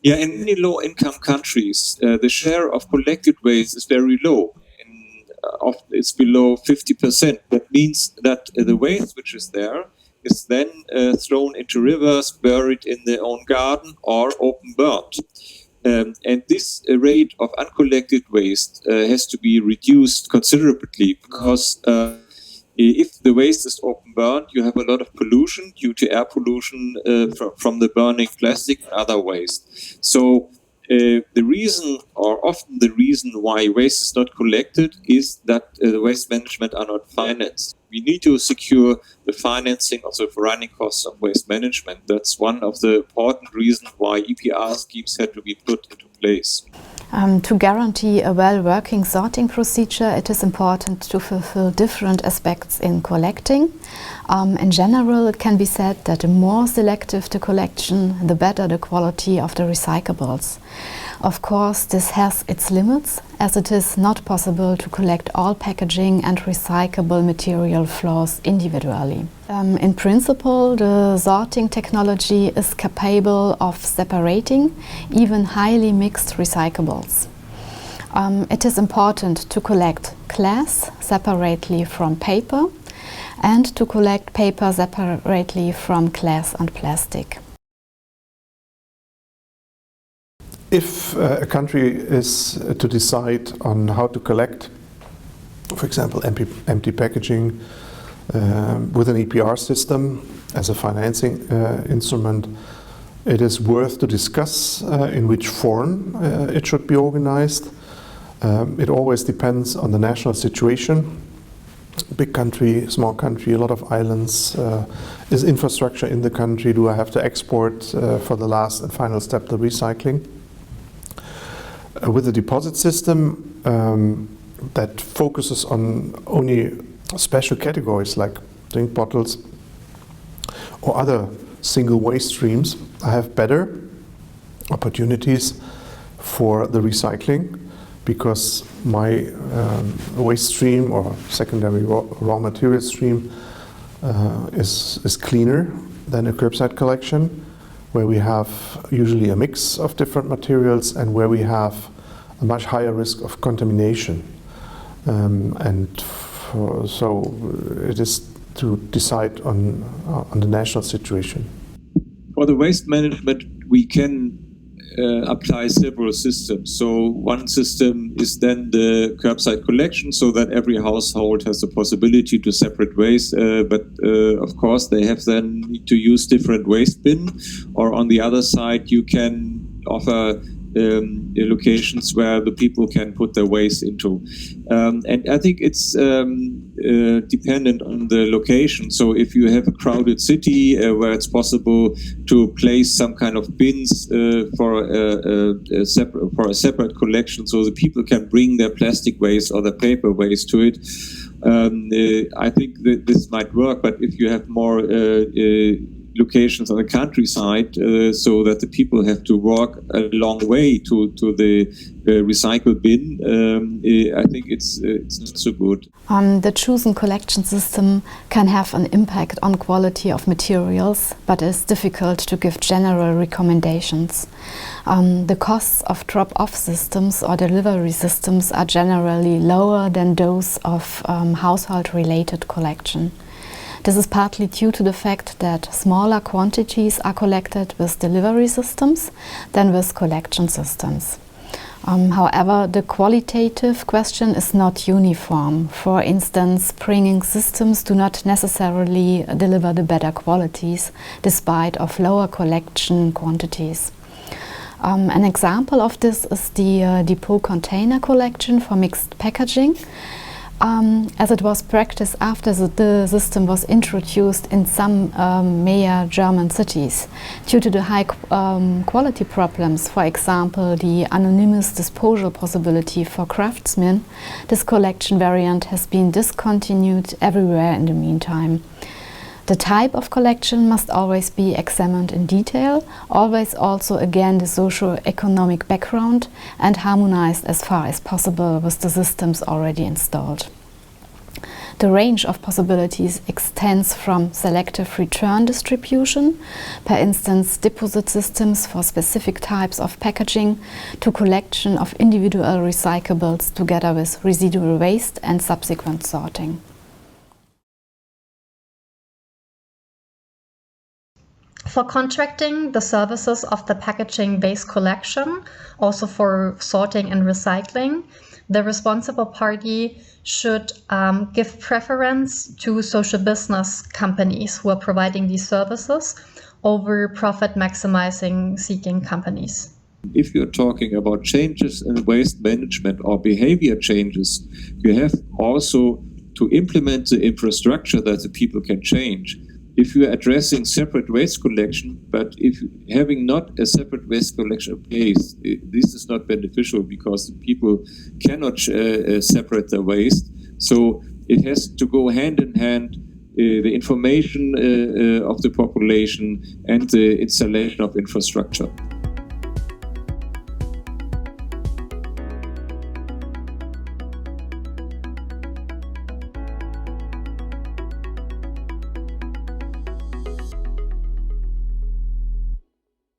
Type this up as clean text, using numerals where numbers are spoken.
Yeah, in many low-income countries, the share of collected waste is very low. Often it's below 50%. That means that the waste which is there is then thrown into rivers, buried in their own garden, or open burnt. And this rate of uncollected waste has to be reduced considerably, because if the waste is open burned, you have a lot of pollution due to air pollution from the burning plastic and other waste. So the reason, or often the reason, why waste is not collected is that the waste management are not financed. We need to secure the financing of the running costs of waste management. That's one of the important reasons why EPR schemes had to be put into place. To guarantee a well-working sorting procedure, it is important to fulfill different aspects in collecting. In general, it can be said that the more selective the collection, the better the quality of the recyclables. Of course, this has its limits, as it is not possible to collect all packaging and recyclable material flows individually. In principle, the sorting technology is capable of separating even highly mixed recyclables. It is important to collect glass separately from paper and to collect paper separately from glass and plastic. If a country is to decide on how to collect, for example, empty packaging with an EPR system as a financing instrument, it is worth to discuss in which form it should be organized. It always depends on the national situation. Big country, small country, a lot of islands. Is infrastructure in the country? Do I have to export for the last and final step, the recycling? With the deposit system that focuses on only special categories like drink bottles or other single waste streams, I have better opportunities for the recycling, because my waste stream or secondary raw material stream is cleaner than a curbside collection, where we have usually a mix of different materials and where we have a much higher risk of contamination. So it is to decide on the national situation. For the waste management, we can apply several systems. So one system is then the curbside collection, so that every household has the possibility to separate waste. But of course, they have then need to use different waste bin. Or on the other side, you can offer locations where the people can put their waste into. And I think it's dependent on the location. So if you have a crowded city where it's possible to place some kind of bins for a separate collection, so the people can bring their plastic waste or their paper waste to it, I think that this might work. But if you have more locations on the countryside, so that the people have to walk a long way to the recycle bin, I think it's not so good. The chosen collection system can have an impact on quality of materials, but it's difficult to give general recommendations. The costs of drop-off systems or delivery systems are generally lower than those of household-related collection. This is partly due to the fact that smaller quantities are collected with delivery systems than with collection systems. However, the qualitative question is not uniform. For instance, bringing systems do not necessarily deliver the better qualities, despite of lower collection quantities. An example of this is the depot container collection for mixed packaging, as it was practiced after the system was introduced in some major German cities. Due to the high quality problems, for example, the anonymous disposal possibility for craftsmen, this collection variant has been discontinued everywhere in the meantime. The type of collection must always be examined in detail, always also again the socio-economic background, and harmonized as far as possible with the systems already installed. The range of possibilities extends from selective return distribution, per instance deposit systems for specific types of packaging, to collection of individual recyclables together with residual waste and subsequent sorting. For contracting the services of the packaging waste collection, also for sorting and recycling, the responsible party should give preference to social business companies who are providing these services over profit maximizing seeking companies. If you're talking about changes in waste management or behavior changes, you have also to implement the infrastructure that the people can change. If you are addressing separate waste collection, but if having not a separate waste collection place, this is not beneficial because people cannot separate their waste. So it has to go hand in hand, the information of the population and the installation of infrastructure.